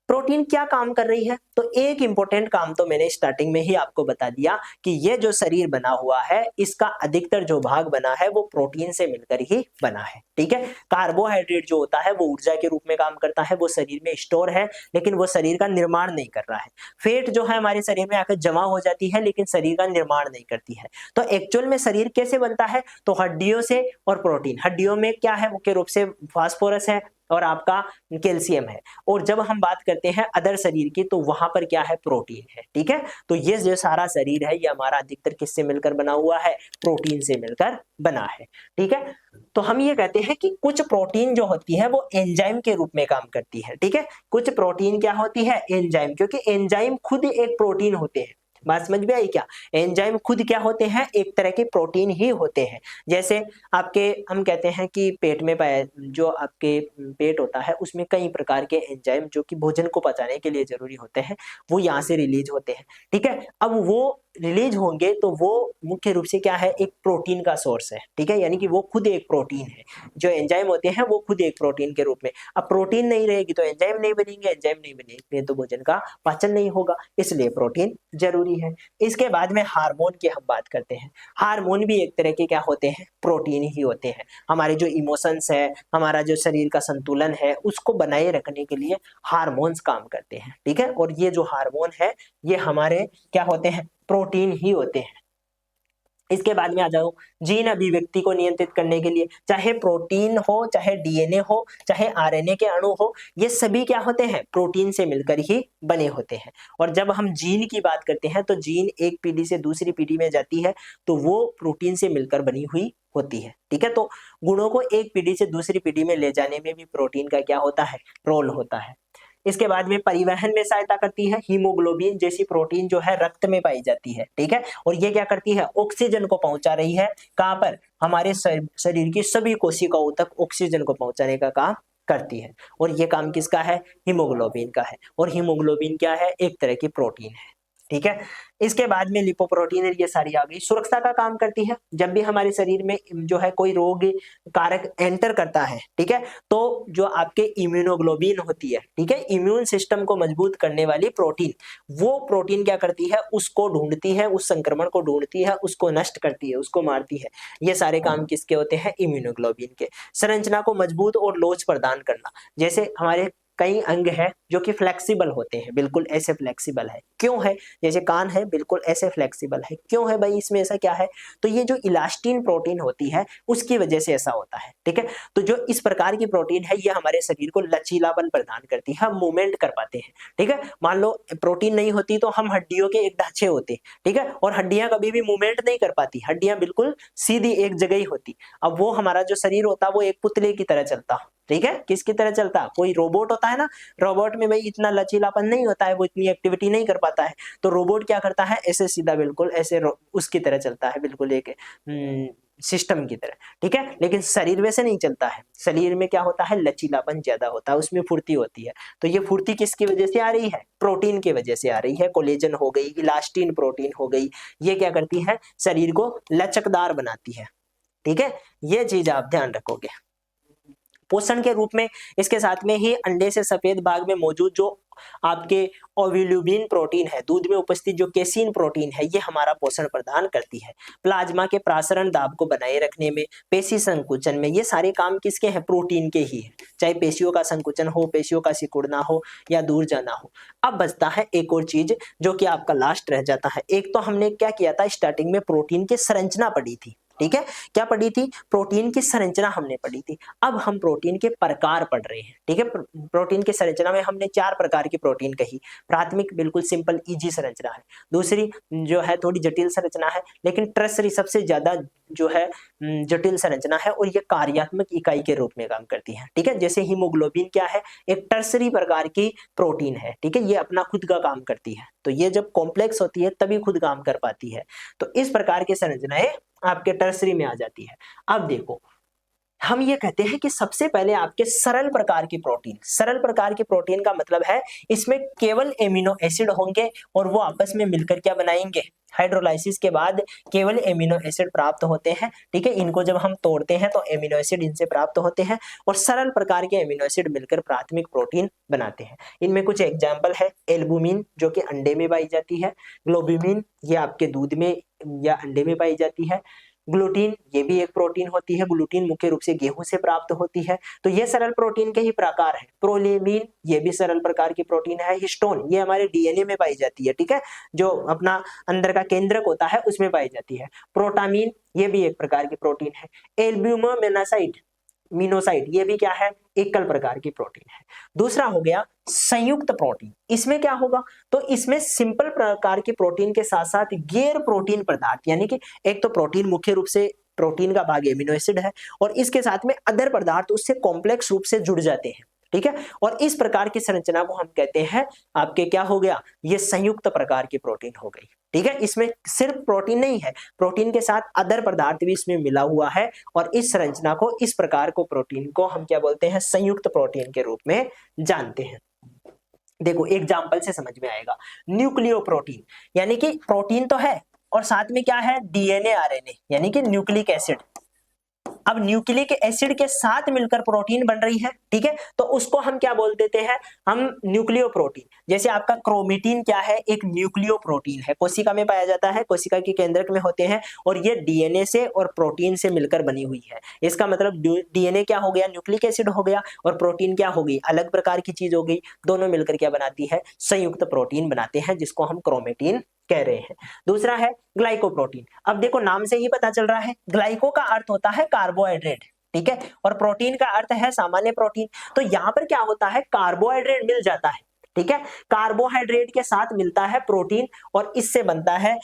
प्रोटीन क्या काम कर रही है? तो एक इंपॉर्टेंट काम तो मैंने स्टार्टिंग में ही आपको बता दिया कि ये जो शरीर बना हुआ है, इसका अधिकतर जो भाग बना है वो प्रोटीन से मिलकर ही बना है। ठीक है, कार्बोहाइड्रेट जो होता है वो ऊर्जा के रूप में काम करता है, वो शरीर में स्टोर है, लेकिन वो शरीर का निर्माण नहीं कर रहा है। फैट जो है हमारे शरीर में आकर जमा हो जाती है, लेकिन शरीर का निर्माण नहीं करती है। तो एक्चुअल में शरीर कैसे बनता है? तो हड्डियों से और प्रोटीन। हड्डियों में क्या है? मुख्य रूप से फास्फोरस है और आपका कैल्शियम है। और जब हम बात करते हैं अदर शरीर की, तो वहां पर क्या है? प्रोटीन है। ठीक है, तो ये जो सारा शरीर है ये हमारा अधिकतर किससे मिलकर बना हुआ है? प्रोटीन से मिलकर बना है। ठीक है, तो हम ये कहते हैं कि कुछ प्रोटीन जो होती है वो एंजाइम के रूप में काम करती है। ठीक है, कुछ प्रोटीन क्या होती है? एंजाइम, क्योंकि एंजाइम खुद एक प्रोटीन होते हैं। बात समझ में आई क्या? एंजाइम खुद क्या होते हैं, एक तरह के प्रोटीन ही होते हैं। जैसे आपके हम कहते हैं कि पेट में पाया जो आपके पेट होता है उसमें कई प्रकार के एंजाइम जो कि भोजन को पचाने के लिए जरूरी होते हैं, वो यहाँ से रिलीज होते हैं। ठीक है, अब वो रिलीज होंगे तो वो मुख्य रूप से क्या है, एक प्रोटीन का सोर्स है। ठीक है, यानी कि वो खुद एक प्रोटीन है। जो एंजाइम होते हैं वो खुद एक प्रोटीन के रूप में। अब प्रोटीन नहीं रहेगी तो एंजाइम नहीं बनेंगे, एंजाइम नहीं बनेंगे तो भोजन का पाचन नहीं होगा, इसलिए प्रोटीन जरूरी है। इसके बाद में हार्मोन की हम बात करते हैं। हार्मोन भी एक तरह के क्या होते हैं, प्रोटीन ही होते हैं। हमारे जो इमोशंस है, हमारा जो शरीर का संतुलन है, उसको बनाए रखने के लिए हार्मोन्स काम करते हैं। ठीक है, और ये जो हार्मोन है ये हमारे क्या होते हैं, प्रोटीन ही होते हैं। इसके बाद में आ जाओ जीन अभिव्यक्ति को नियंत्रित करने के लिए, चाहे प्रोटीन हो, चाहे डीएनए हो, चाहे आरएनए के अणु हो, ये सभी क्या होते हैं, प्रोटीन से मिलकर ही बने होते हैं। और जब हम जीन की बात करते हैं तो जीन एक पीढ़ी से दूसरी पीढ़ी में जाती है तो वो प्रोटीन से मिलकर बनी हुई होती है। ठीक है, तो गुणों को एक पीढ़ी से दूसरी पीढ़ी में ले जाने में भी प्रोटीन का क्या होता है, रोल होता है। इसके बाद में परिवहन में सहायता करती है। हीमोग्लोबिन जैसी प्रोटीन जो है रक्त में पाई जाती है। ठीक है, और ये क्या करती है, ऑक्सीजन को पहुंचा रही है, कहां पर, हमारे शरीर की सभी कोशिकाओं तक ऑक्सीजन को पहुंचाने का काम करती है। और ये काम किसका है, हीमोग्लोबिन का है। और हीमोग्लोबिन क्या है, एक तरह की प्रोटीन है। ठीक है, इसके बाद में लिपोप्रोटीन, ये सारी आ गई, सुरक्षा का काम करती है। जब भी हमारे शरीर में जो है कोई रोग कारक एंटर करता है, ठीक है, तो जो आपके इम्यूनोग्लोबिन होती है, ठीक है, इम्यून सिस्टम को मजबूत करने वाली प्रोटीन, वो प्रोटीन क्या करती है, उसको ढूंढती है, उस संक्रमण को ढूंढती है, उसको नष्ट करती है, उसको मारती है। ये सारे काम किसके होते हैं, इम्यूनोग्लोबिन के। संरचना को मजबूत और लोच प्रदान करना, जैसे हमारे कई अंग है जो कि फ्लेक्सिबल होते हैं, बिल्कुल ऐसे फ्लेक्सिबल है, क्यों है, जैसे कान है बिल्कुल ऐसे फ्लेक्सिबल है, क्यों है भाई, इसमें ऐसा क्या है, तो ये जो इलास्टिन प्रोटीन होती है उसकी वजह से ऐसा होता है। ठीक है, तो जो इस प्रकार की प्रोटीन है ये हमारे शरीर को लचीलापन प्रदान करती है, हम मूवमेंट कर पाते हैं। ठीक है, मान लो प्रोटीन नहीं होती तो हम हड्डियों के एक ढांचे होते, ठीक है, और हड्डियां कभी भी मूवमेंट नहीं कर पाती, हड्डियां बिल्कुल सीधी एक जगह ही होती। अब वो हमारा जो शरीर होता वो एक पुतले की तरह चलता। ठीक है, किसकी तरह चलता, कोई रोबोट होता है ना, रोबोट में भाई इतना लचीलापन नहीं होता है, वो इतनी एक्टिविटी नहीं कर पाता है, तो रोबोट क्या करता है, ऐसे सीधा बिल्कुल ऐसे उसकी तरह चलता है, बिल्कुल एक सिस्टम की तरह। ठीक है, लेकिन शरीर वैसे नहीं चलता है, शरीर में क्या होता है, लचीलापन ज्यादा होता है, उसमें फुर्ती होती है। तो ये फुर्ती किसकी वजह से आ रही है, प्रोटीन की वजह से आ रही है। कोलेजन हो गई, इलास्टिन प्रोटीन हो गई, ये क्या करती है, शरीर को लचकदार बनाती है। ठीक है, ये चीज आप ध्यान रखोगे। पोषण के रूप में इसके साथ में ही अंडे से सफेद भाग में मौजूद जो आपके ओव्यूल्यूबिन प्रोटीन है, दूध में उपस्थित जो केसीन प्रोटीन है, ये हमारा पोषण प्रदान करती है। प्लाज्मा के प्रासरण दाब को बनाए रखने में, पेशी संकुचन में, ये सारे काम किसके हैं, प्रोटीन के ही है। चाहे पेशियों का संकुचन हो, पेशियों का सिकुड़ना हो या दूर जाना हो। अब बचता है एक और चीज जो कि आपका लास्ट रह जाता है। एक तो हमने क्या किया था, स्टार्टिंग में प्रोटीन की संरचना पढ़ी थी। ठीक है, क्या पढ़ी थी, प्रोटीन की संरचना हमने पढ़ी थी। अब हम प्रोटीन के प्रकार पढ़ रहे हैं। ठीक है, प्रोटीन की संरचना में हमने 4 प्रकार की प्रोटीन कही। प्राथमिक बिल्कुल सिंपल इजी संरचना है, दूसरी जो है थोड़ी जटिल संरचना है, लेकिन टर्सरी सबसे ज्यादा जो है जटिल संरचना है और ये कार्यात्मक इकाई के रूप में काम करती है। ठीक है, जैसे हीमोग्लोबिन क्या है, एक टर्सरी प्रकार की प्रोटीन है। ठीक है, ये अपना खुद का काम करती है, तो ये जब कॉम्प्लेक्स होती है तभी खुद काम कर पाती है। तो इस प्रकार की संरचनाएं आपके टर्सरी में आ जाती है। अब देखो, हम ये कहते हैं कि सबसे पहले आपके सरल प्रकार की प्रोटीन, सरल प्रकार की प्रोटीन का मतलब है इसमें केवल एमिनो एसिड होंगे और वो आपस में मिलकर क्या बनाएंगे, हाइड्रोलाइसिस के बाद केवल एमिनो एसिड प्राप्त होते हैं। ठीक है, इनको जब हम तोड़ते हैं तो एमिनो एसिड इनसे प्राप्त होते हैं और सरल प्रकार के एमिनो एसिड मिलकर प्राथमिक प्रोटीन बनाते हैं। इनमें कुछ एग्जाम्पल है, एल्बुमिन जो कि अंडे में पाई जाती है, ग्लोब्यूमिन ये आपके दूध में या अंडे में पाई जाती है, ग्लूटीन ये भी एक प्रोटीन होती है, ग्लूटीन मुख्य रूप से गेहूं से प्राप्त होती है। तो ये सरल प्रोटीन के ही प्रकार है। प्रोलेमिन ये भी सरल प्रकार की प्रोटीन है। हिस्टोन ये हमारे डीएनए में पाई जाती है। ठीक है, जो अपना अंदर का केंद्रक होता है उसमें पाई जाती है। प्रोटामीन ये भी एक प्रकार की प्रोटीन है। एल्ब्यूमिनोसाइड मिनोसाइड ये भी क्या है, एकल प्रकार की प्रोटीन है। दूसरा हो गया संयुक्त प्रोटीन, इसमें क्या होगा, तो इसमें सिंपल प्रकार की प्रोटीन के साथ साथ गैर प्रोटीन पदार्थ, यानी कि एक तो प्रोटीन मुख्य रूप से प्रोटीन का भाग एमिनो एसिड है और इसके साथ में अदर पदार्थ उससे कॉम्प्लेक्स रूप से जुड़ जाते हैं। ठीक है। और इस प्रकार की संरचना को हम कहते हैं आपके क्या हो गया, ये संयुक्त प्रकार की प्रोटीन हो गई, ठीक है। इसमें सिर्फ प्रोटीन नहीं है, प्रोटीन के साथ अदर पदार्थ भी इसमें मिला हुआ है और इस संरचना को, इस प्रकार को प्रोटीन को हम क्या बोलते हैं, संयुक्त प्रोटीन के रूप में जानते हैं। देखो एग्जाम्पल से समझ में आएगा, न्यूक्लियोप्रोटीन यानी कि प्रोटीन तो है और साथ में क्या है, डीएनए आरएनए यानी कि न्यूक्लिक एसिड। अब न्यूक्लिक एसिड के साथ मिलकर प्रोटीन बन रही है, ठीक है, तो उसको हम क्या बोल देते हैं, हम न्यूक्लियोप्रोटीन। जैसे आपका क्रोमेटिन क्या है, एक न्यूक्लियोप्रोटीन है, कोशिका में पाया जाता है, कोशिका के केंद्रक में होते हैं और ये डीएनए से और प्रोटीन से मिलकर बनी हुई है। इसका मतलब डीएनए क्या हो गया, न्यूक्लिक एसिड हो गया, और प्रोटीन क्या हो गई, अलग प्रकार की चीज हो गई। दोनों मिलकर क्या बनाती है, संयुक्त प्रोटीन बनाते हैं, जिसको हम क्रोमेटिन कह रहे हैं। दूसरा है ग्लाइकोप्रोटीन। अब देखो नाम से ही पता चल रहा है, ग्लाइको का अर्थ होता है कार्बोहाइड्रेट, ठीक है, और प्रोटीन का अर्थ है सामान्य प्रोटीन। तो यहां पर क्या होता है, कार्बोहाइड्रेट मिल जाता है, ठीक है, कार्बोहाइड्रेट के साथ मिलता है प्रोटीन और इससे बनता है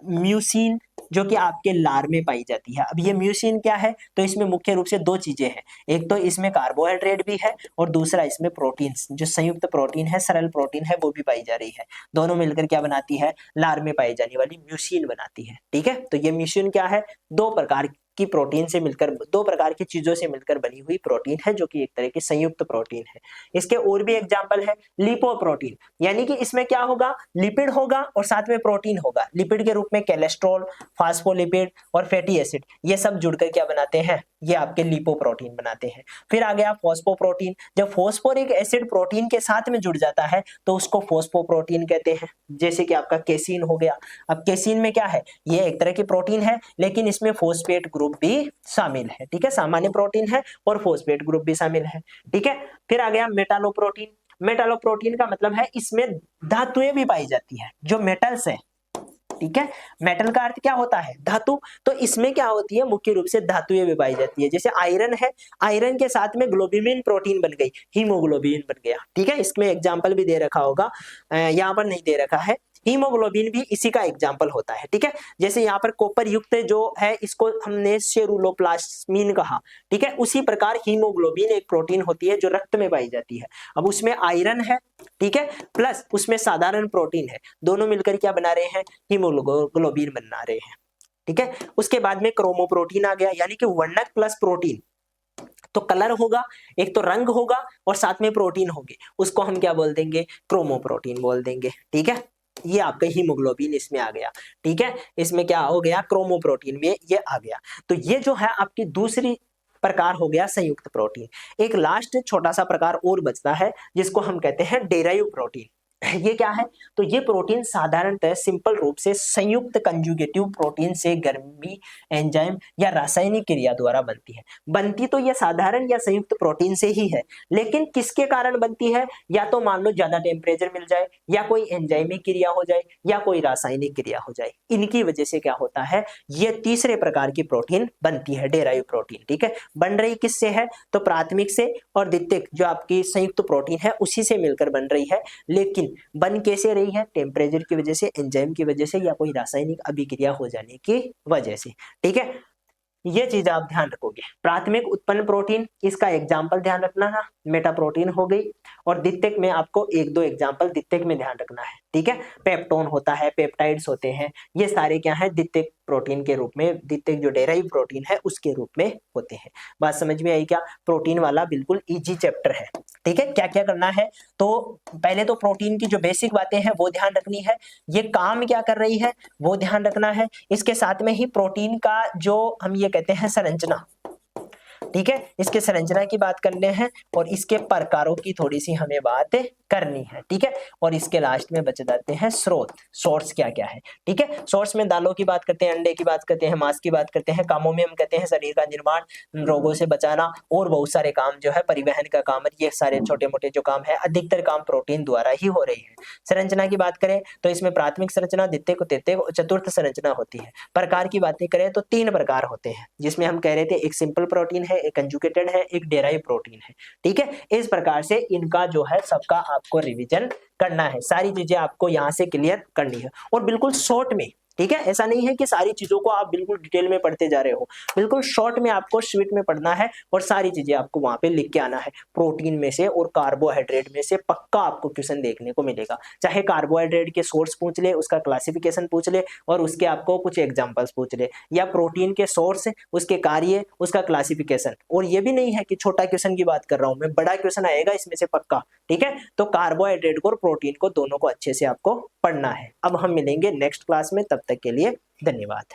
म्यूसिन, जो कि आपके लार में पाई जाती है। अब ये म्यूसिन क्या है, तो इसमें मुख्य रूप से दो चीजें हैं, एक तो इसमें कार्बोहाइड्रेट भी है और दूसरा इसमें प्रोटीन, जो संयुक्त प्रोटीन है, सरल प्रोटीन है, वो भी पाई जा रही है। दोनों मिलकर क्या बनाती है, लार में पाई जाने वाली म्यूसिन बनाती है, ठीक है। तो ये म्यूसिन क्या है, दो प्रकार की प्रोटीन से मिलकर, दो प्रकार की चीजों से मिलकर बनी हुई प्रोटीन है, जो कि एक तरह की संयुक्त प्रोटीन है। इसके और भी एग्जांपल है, लिपोप्रोटीन, यानी कि इसमें क्या होगा, लिपिड होगा और साथ में प्रोटीन होगा। लिपिड के रूप में कोलेस्ट्रॉल, फास्फोलिपिड और फैटी एसिड, ये सब जुड़कर क्या बनाते हैं, ये आपके लिपोप्रोटीन बनाते हैं। फिर आ गया फॉस्फोप्रोटीन। जब फॉस्फोरिक एसिड प्रोटीन के साथ में जुड़ जाता है तो उसको फॉस्फोप्रोटीन कहते हैं, जैसे कि आपका केसीन हो गया। अब केसीन में क्या है, ये एक तरह की प्रोटीन है लेकिन इसमें फॉस्फेट ग्रुप भी शामिल है, ठीक है, सामान्य प्रोटीन है और फॉस्फेट ग्रुप भी शामिल है, ठीक है। फिर आ गया मेटालोप्रोटीन। मेटालोप्रोटीन का मतलब है इसमें धातुएं भी पाई जाती है, जो मेटल्स है, ठीक है। मेटल का अर्थ क्या होता है, धातु, तो इसमें क्या होती है, मुख्य रूप से धातुएं भी पाई जाती है। जैसे आयरन है, आयरन के साथ में ग्लोबिन प्रोटीन बन गई, हीमोग्लोबिन बन गया, ठीक है। इसमें एग्जांपल भी दे रखा होगा, यहाँ पर नहीं दे रखा है। हीमोग्लोबिन भी इसी का एग्जाम्पल होता है, ठीक है। जैसे यहाँ पर कॉपर युक्त जो है इसको हमने सेरुलोप्लास्मिन कहा, ठीक है, उसी प्रकार हीमोग्लोबिन एक प्रोटीन होती है जो रक्त में पाई जाती है। अब उसमें आयरन है, ठीक है, प्लस उसमें साधारण प्रोटीन है, दोनों मिलकर क्या बना रहे हैं, हीमोग्लोबिन बना रहे हैं, ठीक है। उसके बाद में क्रोमोप्रोटीन आ गया, यानी कि वर्णक प्लस प्रोटीन। तो कलर होगा, एक तो रंग होगा और साथ में प्रोटीन होंगे, उसको हम क्या बोल देंगे, क्रोमोप्रोटीन बोल देंगे, ठीक है। ये आपका हीमोग्लोबिन इसमें आ गया, ठीक है। इसमें क्या हो गया, क्रोमोप्रोटीन में ये आ गया। तो ये जो है आपकी दूसरी प्रकार हो गया संयुक्त प्रोटीन। एक लास्ट छोटा सा प्रकार और बचता है जिसको हम कहते हैं डेराइव प्रोटीन। ये क्या है, तो ये प्रोटीन साधारणतः सिंपल रूप से संयुक्त कंजुगेटिव प्रोटीन से गर्मी, एंजाइम या रासायनिक क्रिया द्वारा बनती है। बनती तो ये साधारण या संयुक्त प्रोटीन से ही है, लेकिन किसके कारण बनती है, या तो मान लो ज्यादा टेम्परेचर मिल जाए, या कोई एंजाइमिक क्रिया हो जाए, या कोई रासायनिक क्रिया हो जाए, इनकी वजह से क्या होता है, ये तीसरे प्रकार की प्रोटीन बनती है, डेराइव प्रोटीन, ठीक है। बन रही किससे है, तो प्राथमिक से और द्वितीयक जो आपकी संयुक्त प्रोटीन है उसी से मिलकर बन रही है, लेकिन बन कैसे रही है, टेम्परेचर की वजह से, एंजाइम की वजह से, या कोई रासायनिक अभिक्रिया हो जाने की वजह से, ठीक है। ये चीज आप ध्यान रखोगे। प्राथमिक उत्पन्न प्रोटीन, इसका एग्जाम्पल ध्यान रखना है, मेटा प्रोटीन हो गई, और द्वितीयक में आपको एक दो एग्जाम्पल द्वितीयक में ध्यान रखना है, ठीक है। पेप्टोन होता है, पेप्टाइड्स होते हैं, ये सारे क्या है, द्वितीयक प्रोटीन के रूप में, द्वितीयक जो डेराइव प्रोटीन है उसके रूप में होते हैं। बात समझ में आई क्या, प्रोटीन वाला बिल्कुल इजी चैप्टर है, ठीक है। क्या क्या करना है, तो पहले तो प्रोटीन की जो बेसिक बातें हैं वो ध्यान रखनी है, ये काम क्या कर रही है वो ध्यान रखना है। इसके साथ में ही प्रोटीन का जो हम ये कहते हैं संरचना, ठीक है, इसके संरचना की बात करने हैं और इसके प्रकारों की थोड़ी सी हमें बात करनी है, ठीक है। और इसके लास्ट में बच जाते हैं स्रोत, सोर्स क्या क्या है, ठीक है। सोर्स में दालों की बात करते हैं, अंडे की बात करते हैं, मांस की बात करते हैं। कामों में हम कहते हैं शरीर का निर्माण, रोगों से बचाना और बहुत सारे काम जो है, परिवहन का काम, ये सारे छोटे मोटे जो काम है अधिकतर काम प्रोटीन द्वारा ही हो रही है। संरचना की बात करें तो इसमें प्राथमिक संरचना, द्वितीयक, तृतीयक और चतुर्थ संरचना होती है। प्रकार की बातें करें तो 3 प्रकार होते हैं, जिसमें हम कह रहे थे एक सिंपल प्रोटीन है, एक कंजुगेटेड है, एक डेराइव प्रोटीन है, ठीक है। इस प्रकार से इनका जो है सबका आपको रिवीजन करना है, सारी चीजें आपको यहां से क्लियर करनी है और बिल्कुल शॉर्ट में, ठीक है, ऐसा नहीं है कि सारी चीजों को आप बिल्कुल डिटेल में पढ़ते जा रहे हो, बिल्कुल शॉर्ट में आपको स्वीट में पढ़ना है और सारी चीजें आपको वहां पे लिख के आना है। प्रोटीन में से और कार्बोहाइड्रेट में से पक्का आपको क्वेश्चन देखने को मिलेगा, चाहे कार्बोहाइड्रेट के सोर्स पूछ ले, उसका क्लासिफिकेशन पूछ ले और उसके आपको कुछ एग्जांपल्स पूछ ले, या प्रोटीन के सोर्स, उसके कार्य, उसका क्लासिफिकेशन। और ये भी नहीं है कि छोटा क्वेश्चन की बात कर रहा हूं मैं, बड़ा क्वेश्चन आएगा इसमें से पक्का। ठीक है, तो कार्बोहाइड्रेट को और प्रोटीन को दोनों को अच्छे से आपको पढ़ना है। अब हम मिलेंगे नेक्स्ट क्लास में, तब तक के लिए धन्यवाद।